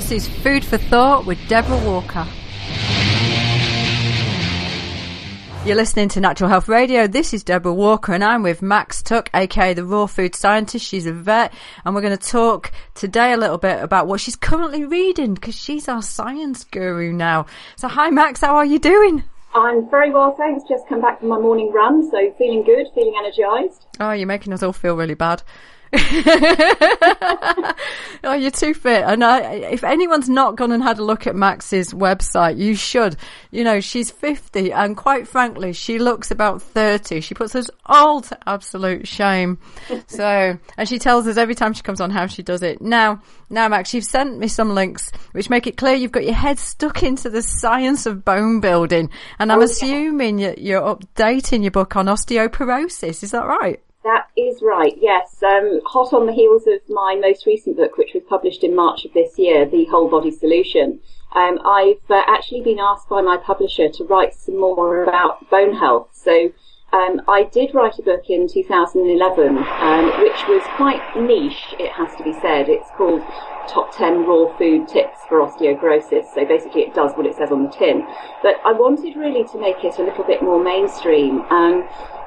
This is Food for Thought with Deborah Walker. You're listening to Natural Health Radio. This is Deborah Walker and I'm with Max Tuck, aka the Raw Food Scientist. She's a vet and we're going to talk today a little bit about what she's currently reading because she's our science guru now. So hi Max, how are you doing? I'm very well, thanks. Just come back from my morning run, so feeling good, feeling energised. Oh, you're making us all feel really bad. Oh, you're too fit. And if anyone's not gone and had a look at Max's website, you should. You know, she's 50 and quite frankly, she looks about 30. She puts us all to absolute shame. So, and she tells us every time she comes on how she does it. Now, Max, you've sent me some links which make it clear you've got your head stuck into the science of bone building. And I'm assuming you're updating your book on osteoporosis. Is that right? That is right, yes. Hot on the heels of my most recent book, which was published in March of this year, The Whole Body Solution. I've actually been asked by my publisher to write some more about bone health. So I did write a book in 2011, which was quite niche, it has to be said. It's called Top 10 Raw Food Tips for Osteoporosis. So basically it does what it says on the tin. But I wanted really to make it a little bit more mainstream.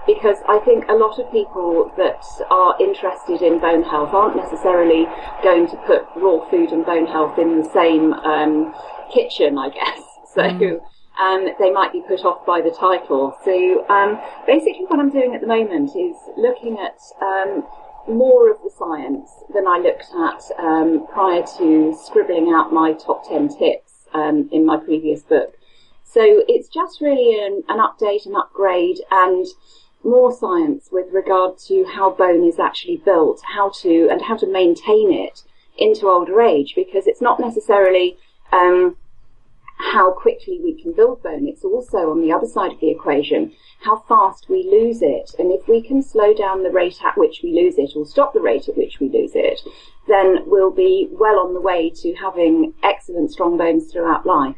Because I think a lot of people that are interested in bone health aren't necessarily going to put raw food and bone health in the same kitchen, I guess. So they might be put off by the title. So basically what I'm doing at the moment is looking at more of the science than I looked at prior to scribbling out my top 10 tips in my previous book. So it's just really an update, an upgrade, and more science with regard to how bone is actually built, how to maintain it into older age, because it's not necessarily how quickly we can build bone. It's also, on the other side of the equation, how fast we lose it. And if we can slow down the rate at which we lose it or stop the rate at which we lose it, then we'll be well on the way to having excellent strong bones throughout life.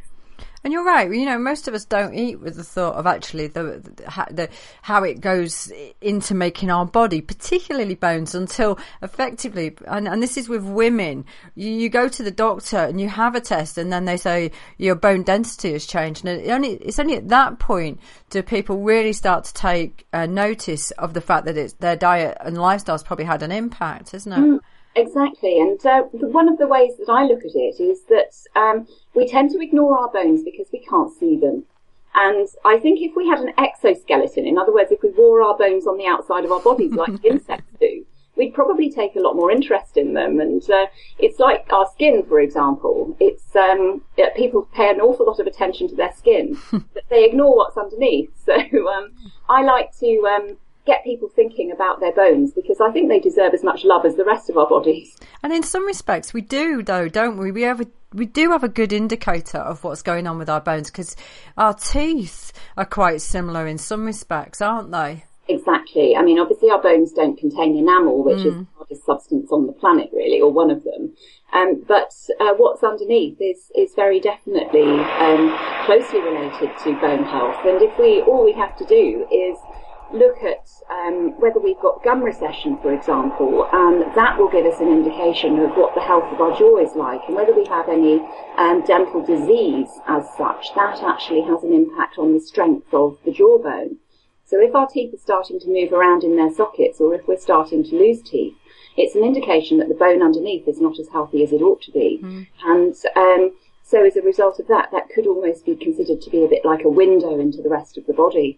And you're right. You know, most of us don't eat with the thought of actually the how it goes into making our body, particularly bones, until effectively, and this is with women, you go to the doctor and you have a test and then they say your bone density has changed. And it's only at that point do people really start to take notice of the fact that it's their diet and lifestyle's probably had an impact, isn't it? Exactly, and one of the ways that I look at it is that we tend to ignore our bones because we can't see them. And I think if we had an exoskeleton, in other words, if we wore our bones on the outside of our bodies like insects do, we'd probably take a lot more interest in them. And it's like our skin, for example. It's people pay an awful lot of attention to their skin, but they ignore what's underneath. So I like to get people thinking about their bones because I think they deserve as much love as the rest of our bodies. And in some respects we do, though, don't we? We do have a good indicator of what's going on with our bones because our teeth are quite similar in some respects, aren't they? Exactly. I mean, obviously our bones don't contain enamel, which is the hardest substance on the planet, really, or one of them. But what's underneath is very definitely closely related to bone health. And all we have to do is look at whether we've got gum recession, for example, and that will give us an indication of what the health of our jaw is like, and whether we have any dental disease as such. That actually has an impact on the strength of the jawbone. So if our teeth are starting to move around in their sockets, or if we're starting to lose teeth, it's an indication that the bone underneath is not as healthy as it ought to be. And so as a result of that, that could almost be considered to be a bit like a window into the rest of the body.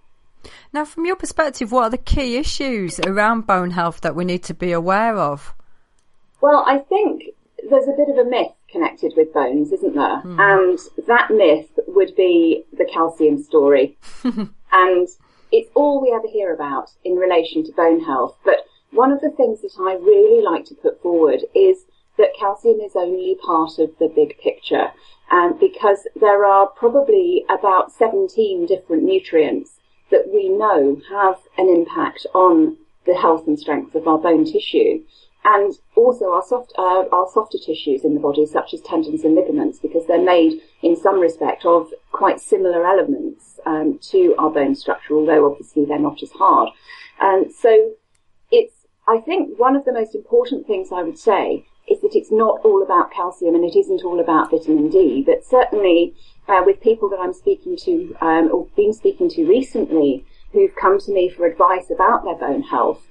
Now, from your perspective, what are the key issues around bone health that we need to be aware of? Well, I think there's a bit of a myth connected with bones, isn't there? And that myth would be the calcium story. And it's all we ever hear about in relation to bone health. But one of the things that I really like to put forward is that calcium is only part of the big picture. Because there are probably about 17 different nutrients that we know have an impact on the health and strength of our bone tissue, and also our softer tissues in the body, such as tendons and ligaments, because they're made in some respect of quite similar elements to our bone structure, although obviously they're not as hard. And so I think one of the most important things I would say is is that it's not all about calcium and it isn't all about vitamin D, but certainly with people that I'm speaking to or been speaking to recently who've come to me for advice about their bone health,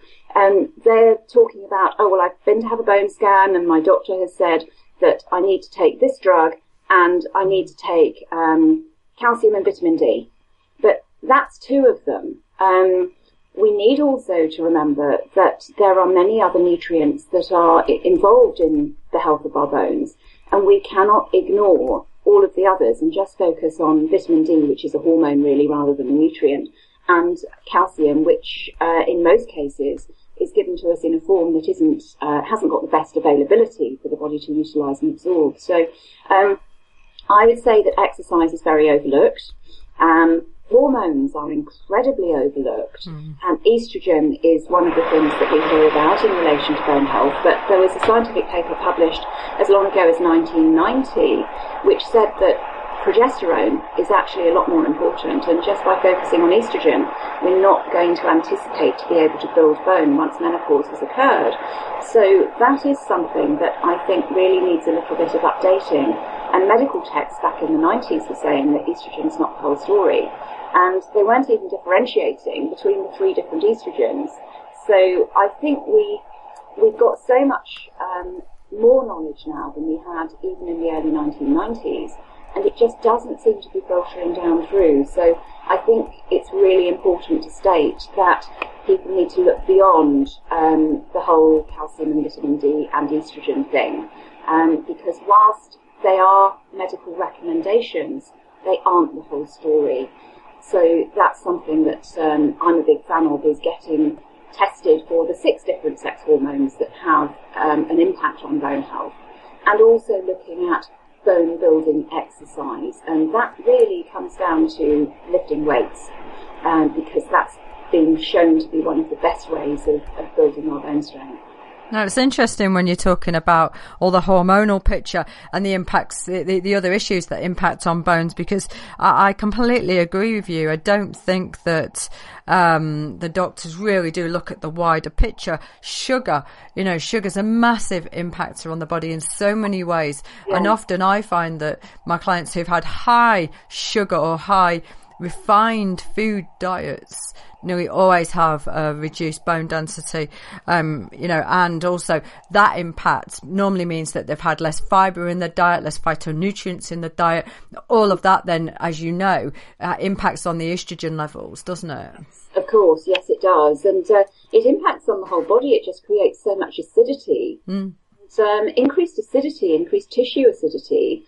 they're talking about, oh, well, I've been to have a bone scan and my doctor has said that I need to take this drug and I need to take calcium and vitamin D. But that's two of them. We need also to remember that there are many other nutrients that are involved in the health of our bones, and we cannot ignore all of the others and just focus on vitamin D, which is a hormone really rather than a nutrient, and calcium, which in most cases is given to us in a form that hasn't got the best availability for the body to utilise and absorb. So I would say that exercise is very overlooked. Hormones are incredibly overlooked, and estrogen is one of the things that we hear about in relation to bone health. But there was a scientific paper published as long ago as 1990 which said that progesterone is actually a lot more important, and just by focusing on estrogen, we're not going to anticipate to be able to build bone once menopause has occurred. So that is something that I think really needs a little bit of updating. And medical texts back in the 90s were saying that estrogen is not the whole story. And they weren't even differentiating between the three different estrogens. So I think we've got so much more knowledge now than we had even in the early 1990s, and it just doesn't seem to be filtering down through. So I think it's really important to state that people need to look beyond the whole calcium and vitamin D and estrogen thing, because whilst they are medical recommendations, they aren't the whole story. So that's something that I'm a big fan of, is getting tested for the 6 different sex hormones that have an impact on bone health, and also looking at bone building exercise. And that really comes down to lifting weights, because that's been shown to be one of the best ways of building our bone strength. No, it's interesting when you're talking about all the hormonal picture and the impacts, the other issues that impact on bones, because I completely agree with you. I don't think that the doctors really do look at the wider picture. Sugar's a massive impactor on the body in so many ways. Yeah. And often I find that my clients who've had high sugar or high refined food diets nearly always have a reduced bone density, and also that impact normally means that they've had less fibre in their diet, less phytonutrients in the diet. All of that then, as you know, impacts on the estrogen levels, doesn't it? Of course, yes it does. And it impacts on the whole body. It just creates so much acidity. Increased acidity, increased tissue acidity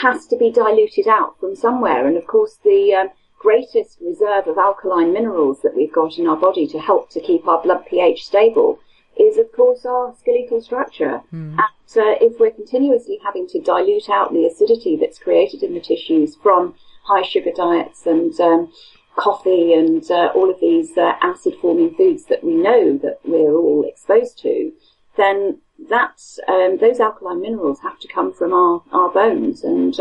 has to be diluted out from somewhere. And of course the greatest reserve of alkaline minerals that we've got in our body to help to keep our blood pH stable is, of course, our skeletal structure. And if we're continuously having to dilute out the acidity that's created in the tissues from high sugar diets and coffee and all of these acid-forming foods that we know that we're all exposed to, then those alkaline minerals have to come from our bones. And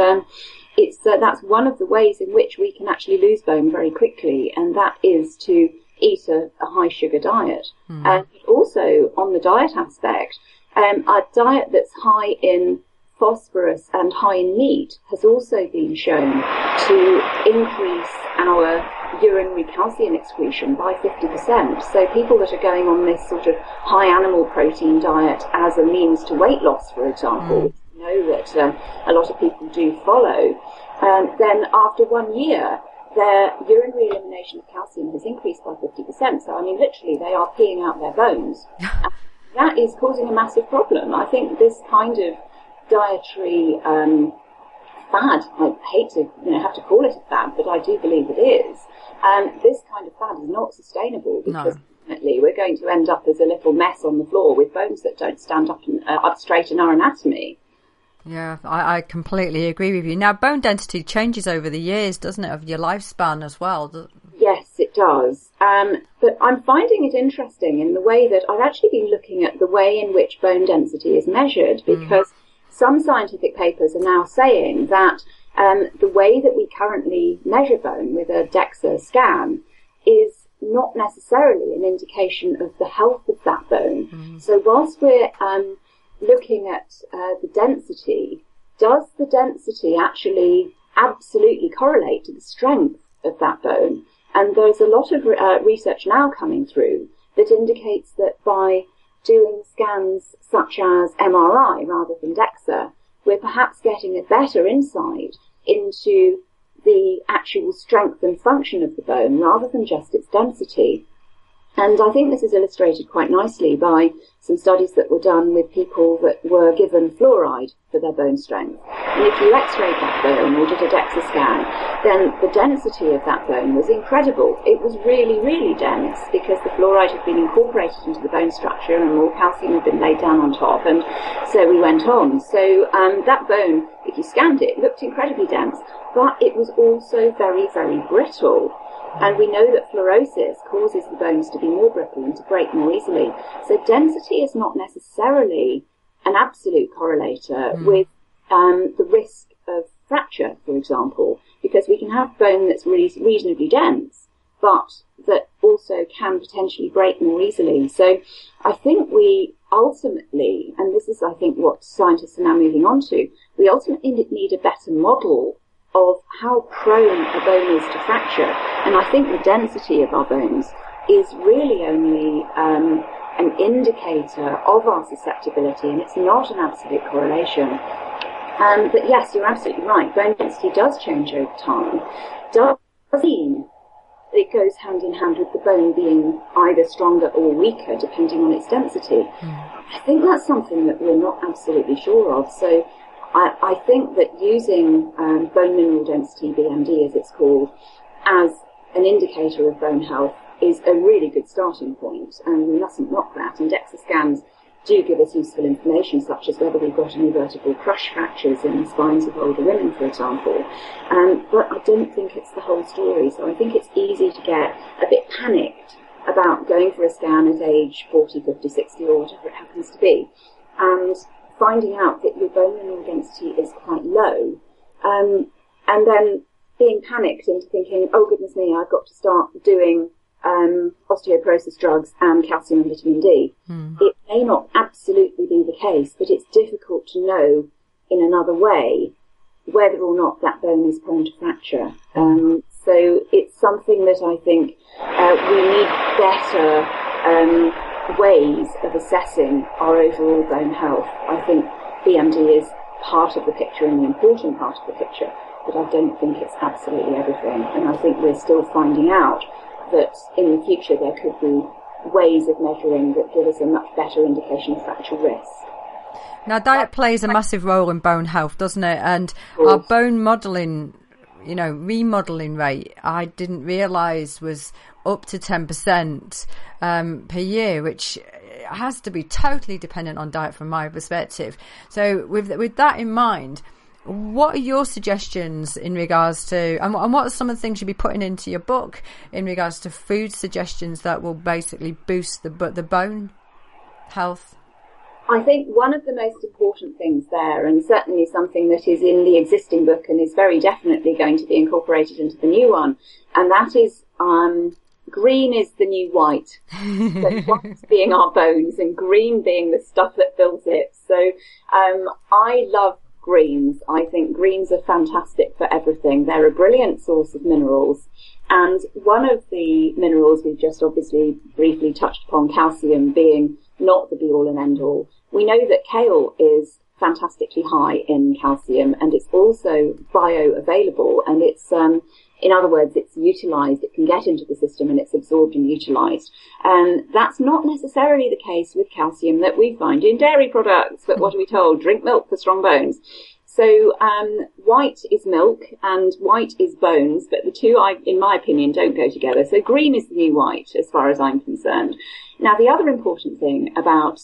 that's one of the ways in which we can actually lose bone very quickly, and that is to eat a high sugar diet. And also on the diet aspect, a diet that's high in phosphorus and high in meat has also been shown to increase our urinary calcium excretion by 50%. So people that are going on this sort of high animal protein diet as a means to weight loss, for example, know that a lot of people do follow, then after 1 year, their urinary elimination of calcium has increased by 50%. So, I mean, literally, they are peeing out their bones. And that is causing a massive problem. I think this kind of dietary fad, I hate to have to call it a fad, but I do believe it is. This kind of fad is not sustainable, because ultimately we're going to end up as a little mess on the floor with bones that don't stand up straight in our anatomy. Yeah, I completely agree with you. Now, bone density changes over the years, doesn't it, of your lifespan as well? Yes, it does. But I'm finding it interesting in the way that I've actually been looking at the way in which bone density is measured, because some scientific papers are now saying that the way that we currently measure bone with a DEXA scan is not necessarily an indication of the health of that bone. So whilst we're looking at the density, does the density actually absolutely correlate to the strength of that bone? And there's a lot of research now coming through that indicates that by doing scans such as MRI rather than DEXA, we're perhaps getting a better insight into the actual strength and function of the bone rather than just its density. And I think this is illustrated quite nicely by some studies that were done with people that were given fluoride for their bone strength. And if you x-rayed that bone or did a DEXA scan, then the density of that bone was incredible. It was really, really dense because the fluoride had been incorporated into the bone structure and more calcium had been laid down on top. And so we went on. So that bone, if you scanned it, looked incredibly dense, but it was also very, very brittle. And we know that fluorosis causes the bones to be more brittle and to break more easily. So density is not necessarily an absolute correlator with the risk of fracture, for example, because we can have bone that's really reasonably dense, but that also can potentially break more easily. So I think we ultimately, and this is I think what scientists are now moving on to, we ultimately need a better model of how prone a bone is to fracture. And I think the density of our bones is really only an indicator of our susceptibility, and it's not an absolute correlation. But yes, you're absolutely right. Bone density does change over time. Does mean it goes hand in hand with the bone being either stronger or weaker, depending on its density. I think that's something that we're not absolutely sure of. So I think that using bone mineral density, BMD as it's called, as an indicator of bone health is a really good starting point, and we mustn't knock that. And DEXA scans do give us useful information, such as whether we've got any vertebral crush fractures in the spines of older women, for example. But I don't think it's the whole story, so I think it's easy to get a bit panicked about going for a scan at age 40, 50, 60, or whatever it happens to be, and finding out that your bone mineral density is quite low, and then being panicked into thinking, oh goodness me, I've got to start doing osteoporosis drugs and calcium and vitamin D. It may not absolutely be the case, but it's difficult to know in another way whether or not that bone is prone to fracture. So it's something that I think we need better ways of assessing our overall bone health. I think BMD is part of the picture and the important part of the picture, but I don't think it's absolutely everything. And I think we're still finding out that in the future there could be ways of measuring that give us a much better indication of fracture risk. Now, diet plays a massive role in bone health, doesn't it? And our bone modelling, remodelling rate, I didn't realise was up to 10% per year, which has to be totally dependent on diet from my perspective. So with that in mind, what are your suggestions in regards to, and what are some of the things you'll be putting into your book in regards to food suggestions that will basically boost the bone health? I think one of the most important things there, and certainly something that is in the existing book and is very definitely going to be incorporated into the new one, and that is green is the new white. So white being our bones and green being the stuff that fills it. So I love greens. I think greens are fantastic for everything. They're a brilliant source of minerals. And one of the minerals we've just obviously briefly touched upon, calcium, being not the be-all and end-all. We know that kale is fantastically high in calcium, and it's also bioavailable, and it's in other words, it's utilised, it can get into the system and it's absorbed and utilised. And that's not necessarily the case with calcium that we find in dairy products, but what are we told? Drink milk for strong bones. So white is milk and white is bones, but the two, in my opinion, don't go together. So green is the new white as far as I'm concerned. Now, the other important thing about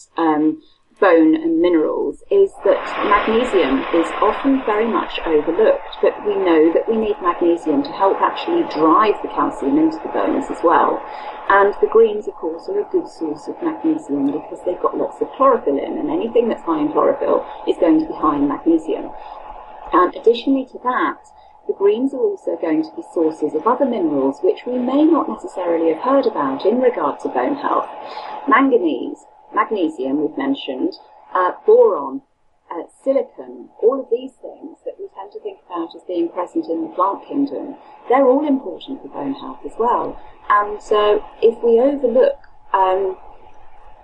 bone and minerals is that magnesium is often very much overlooked, but we know that we need magnesium to help actually drive the calcium into the bones as well. And the greens, of course, are a good source of magnesium because they've got lots of chlorophyll in, and anything that's high in chlorophyll is going to be high in magnesium. And additionally to that, the greens are also going to be sources of other minerals which we may not necessarily have heard about in regard to bone health. Manganese, magnesium we've mentioned, boron, silicon, all of these things that we tend to think about as being present in the plant kingdom, they're all important for bone health as well. And if we overlook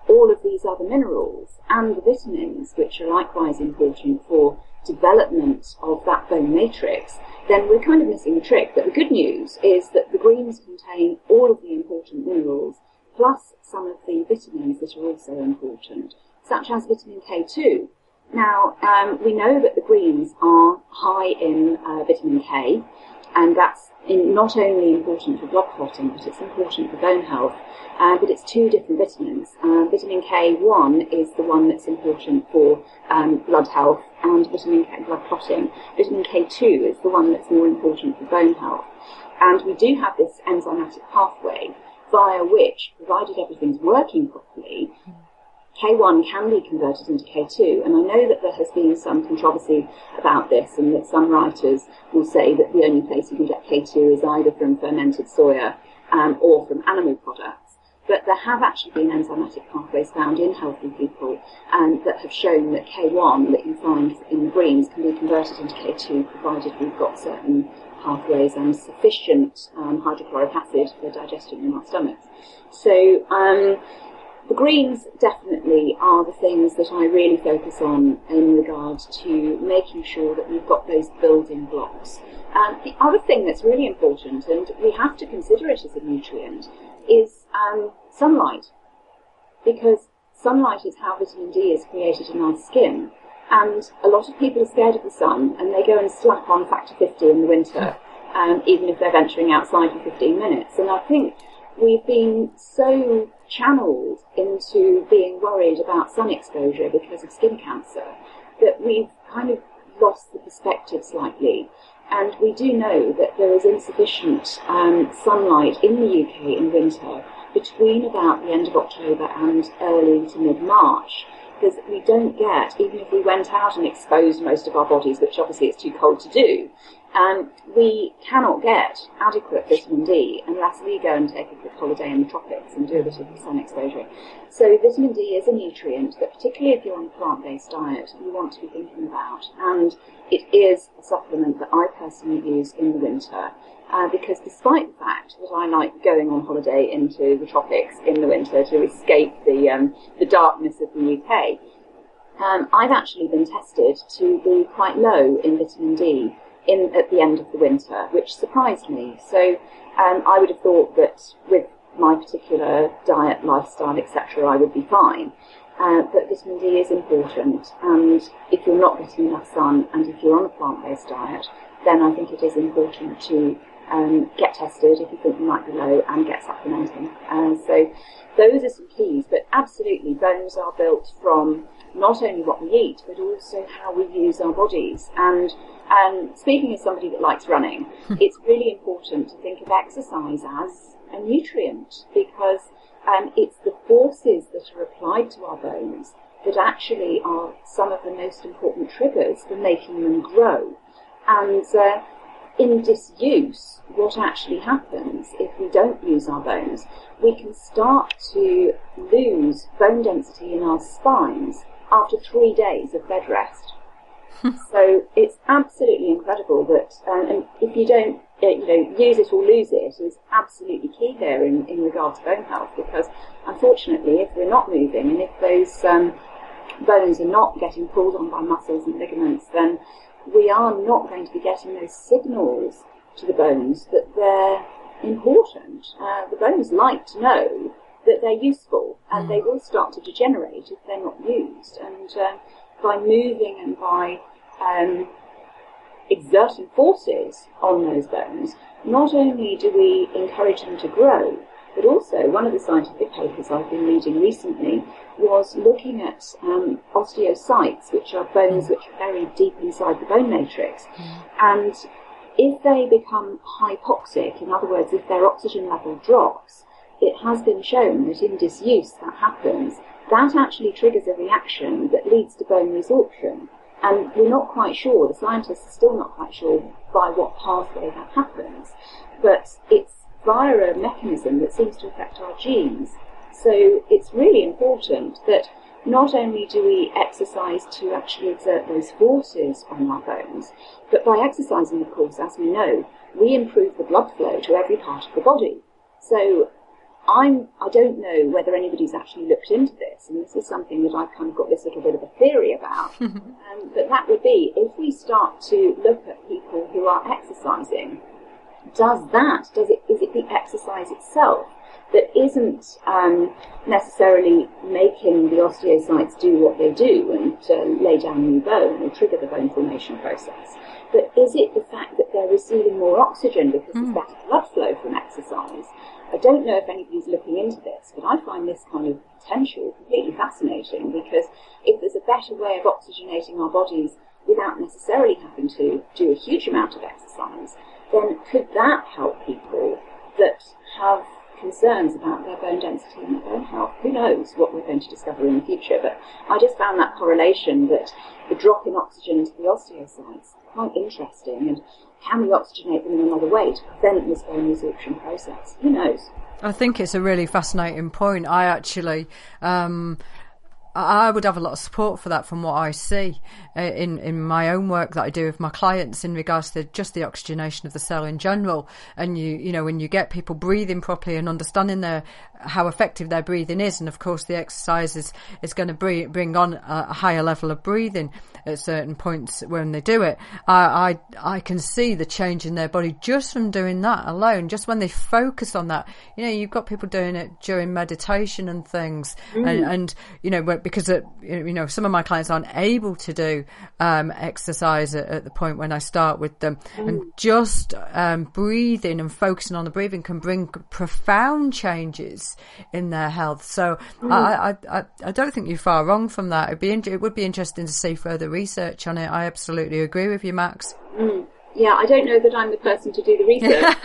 all of these other minerals and the vitamins, which are likewise important for development of that bone matrix, then we're kind of missing the trick. But the good news is that the greens contain all of the important minerals, plus some of the vitamins that are also important, such as vitamin K2. Now, we know that the greens are high in vitamin K, and that's not only important for blood clotting, but it's important for bone health. But it's two different vitamins. Vitamin K1 is the one that's important for blood health and vitamin K blood clotting. Vitamin K2 is the one that's more important for bone health. And we do have this enzymatic pathway via which, provided everything's working properly, K1 can be converted into K2, and I know that there has been some controversy about this, and that some writers will say that the only place you can get K2 is either from fermented soya or from animal products. But there have actually been enzymatic pathways found in healthy people that have shown that K1 that you find in the greens can be converted into K2, provided we've got certain pathways and sufficient hydrochloric acid for digestion in our stomachs. So the greens definitely are the things that I really focus on in regard to making sure that we've got those building blocks. The other thing that's really important, and we have to consider it as a nutrient, is sunlight. Because sunlight is how vitamin D is created in our skin. And a lot of people are scared of the sun, and they go and slap on factor 50 in the winter, even if they're venturing outside for 15 minutes. And I think we've been so channeled into being worried about sun exposure because of skin cancer that we've kind of lost the perspective slightly. And we do know that there is insufficient sunlight in the UK in winter between about the end of October and early to mid-March, because we don't get, even if we went out and exposed most of our bodies, which obviously it's too cold to do, we cannot get adequate vitamin D unless we go and take a quick holiday in the tropics and do a bit of sun exposure. So vitamin D is a nutrient that, particularly if you're on a plant-based diet, you want to be thinking about. And it is a supplement that I personally use in the winter, because despite the fact that I like going on holiday into the tropics in the winter to escape the darkness of the UK, I've actually been tested to be quite low in vitamin D at the end of the winter, which surprised me. So I would have thought that with my particular diet, lifestyle, etc., I would be fine. But vitamin D is important, and if you're not getting enough sun, and if you're on a plant-based diet, then I think it is important to get tested if you think you might be low, and get supplementing. So those are some keys, but absolutely bones are built from not only what we eat, but also how we use our bodies. And speaking as somebody that likes running, it's really important to think of exercise as a nutrient, because it's the forces that are applied to our bones that actually are some of the most important triggers for making them grow. And in disuse, what actually happens if we don't use our bones, we can start to lose bone density in our spines after 3 days of bed rest. So it's absolutely incredible that, and if you don't, use it or lose it is absolutely key here in regard to bone health, because unfortunately, if we're not moving and if those bones are not getting pulled on by muscles and ligaments, then we are not going to be getting those signals to the bones that they're important. The bones like to know that they're useful, and they will start to degenerate if they're not used. And by moving and by exerting forces on those bones, not only do we encourage them to grow, but also one of the scientific papers I've been reading recently was looking at osteocytes, which are bones which are buried deep inside the bone matrix. And if they become hypoxic, in other words, if their oxygen level drops, it has been shown that in disuse that happens. That actually triggers a reaction that leads to bone resorption. And we're not quite sure, the scientists are still not quite sure by what pathway that happens. But it's via a mechanism that seems to affect our genes. So it's really important that not only do we exercise to actually exert those forces on our bones, but by exercising, of course, as we know, we improve the blood flow to every part of the body. So I don't know whether anybody's actually looked into this, and this is something that I've kind of got this little bit of a theory about, but that would be, if we start to look at people who are exercising, is it the exercise itself that isn't necessarily making the osteocytes do what they do and lay down new bone or trigger the bone formation process? But is it the fact that they're receiving more oxygen because there's better blood flow from exercise? I don't know if anybody's looking into this, but I find this kind of potential completely fascinating, because if there's a better way of oxygenating our bodies without necessarily having to do a huge amount of exercise, then could that help people that have concerns about their bone density and their bone health? Who knows what we're going to discover in the future, but I just found that correlation, that the drop in oxygen into the osteocytes, quite interesting. And can we oxygenate them in another way to prevent this bone resorption process? Who knows? I think it's a really fascinating point. I actually I would have a lot of support for that from what I see in my own work that I do with my clients in regards to just the oxygenation of the cell in general. And you know, when you get people breathing properly and understanding how effective their breathing is, and of course the exercise is going to bring on a higher level of breathing at certain points when they do it. I can see the change in their body just from doing that alone, just when they focus on that. You know, you've got people doing it during meditation and things, and you know, because you know, some of my clients aren't able to do exercise at the point when I start with them, and just breathing and focusing on the breathing can bring profound changes in their health. So I don't think you're far wrong from that. It would be interesting to see further research on it. I absolutely agree with you, Max. Yeah, I don't know that I'm the person to do the research.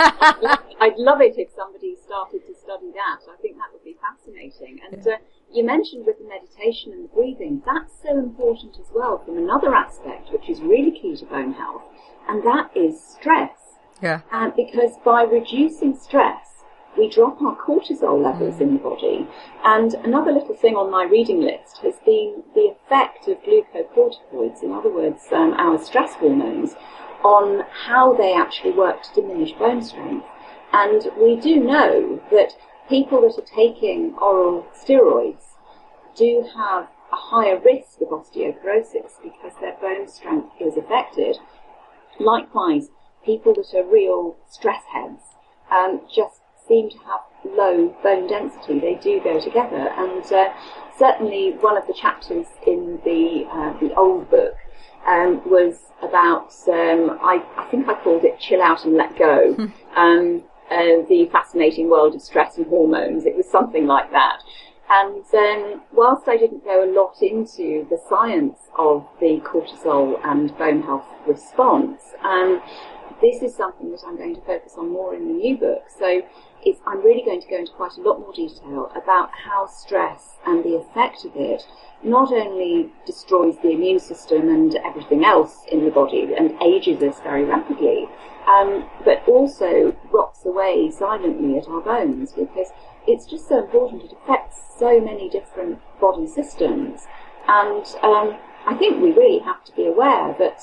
I'd love it if somebody started to study that. I think that would be fascinating. And you mentioned with the meditation and the breathing, that's so important as well from another aspect, which is really key to bone health, and that is stress. Yeah. Because by reducing stress, we drop our cortisol levels in the body. And another little thing on my reading list has been the effect of glucocorticoids, in other words, our stress hormones, on how they actually work to diminish bone strength. And we do know that people that are taking oral steroids do have a higher risk of osteoporosis because their bone strength is affected. Likewise, people that are real stress heads just seem to have low bone density. They do go together. And certainly one of the chapters in the old book was about, I think I called it Chill Out and Let Go, the fascinating world of stress and hormones. It was something like that. And whilst I didn't go a lot into the science of the cortisol and bone health response, this is something that I'm going to focus on more in the new book. So I'm really going to go into quite a lot more detail about how stress and the effect of it not only destroys the immune system and everything else in the body and ages us very rapidly, but also rots away silently at our bones, because it's just so important. It affects so many different body systems. And I think we really have to be aware that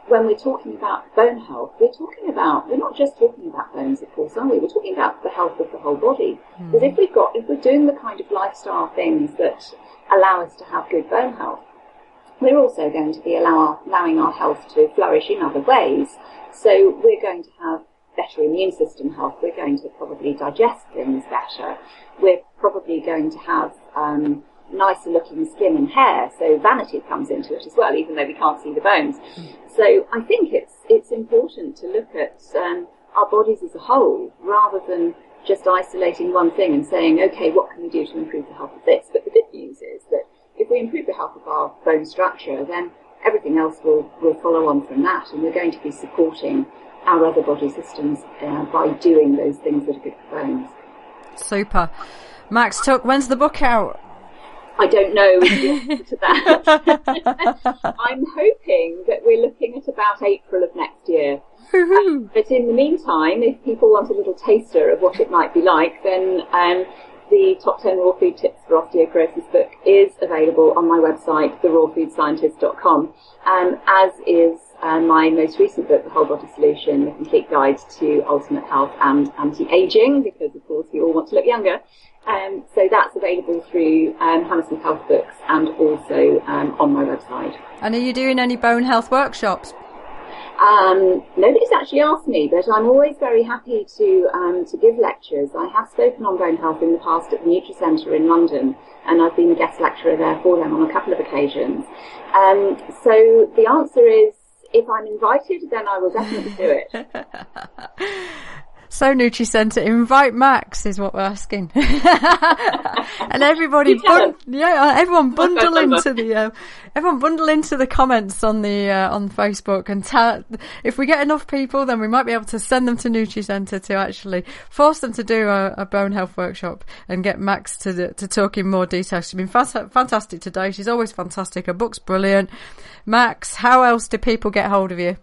when we're talking about bone health, we're not just talking about bones, of course, are we? We're talking about the health of the whole body. Because if we're doing the kind of lifestyle things that allow us to have good bone health, we're also going to be allowing our health to flourish in other ways. So we're going to have better immune system health. We're going to probably digest things better. We're probably going to have nicer looking skin and hair, so vanity comes into it as well, even though we can't see the bones. So I think it's important to look at our bodies as a whole, rather than just isolating one thing and saying, okay, what can we do to improve the health of this? But the good news is that if we improve the health of our bone structure, then everything else will follow on from that, and we're going to be supporting our other body systems by doing those things that are good for bones. Super. Max Tuck, when's the book out? I don't know the answer to that. I'm hoping that we're looking at about April of next year. But in the meantime, if people want a little taster of what it might be like, then the Top 10 Raw Food Tips for Osteoporosis book is available on my website, therawfoodscientist.com, as is my most recent book, The Whole Body Solution, The Complete Guide to Ultimate Health and Anti-Aging, because of course we all want to look younger. So that's available through Hammersmith Health Books and also on my website. And are you doing any bone health workshops? Nobody's actually asked me, but I'm always very happy to give lectures. I have spoken on bone health in the past at the NutriCentre in London, and I've been a guest lecturer there for them on a couple of occasions. So the answer is, if I'm invited, then I will definitely do it. So NutriCentre, invite Max is what we're asking. And everybody, everyone bundle into the comments on the on Facebook and tell. If we get enough people, then we might be able to send them to NutriCentre to actually force them to do a bone health workshop and get Max to talk in more detail. She's been fantastic today. She's always fantastic. Her book's brilliant. Max, how else do people get hold of you?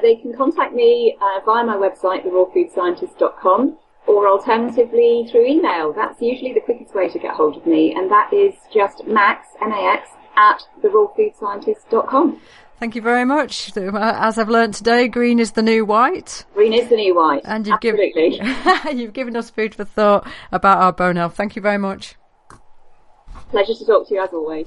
They can contact me via my website, therawfoodscientist.com, or alternatively through email. That's usually the quickest way to get hold of me, and that is just Max, M-A-X, at therawfoodscientist.com. Thank you very much. As I've learnt today, green is the new white. Green is the new white. And absolutely. You've given us food for thought about our bone health. Thank you very much. Pleasure to talk to you as always.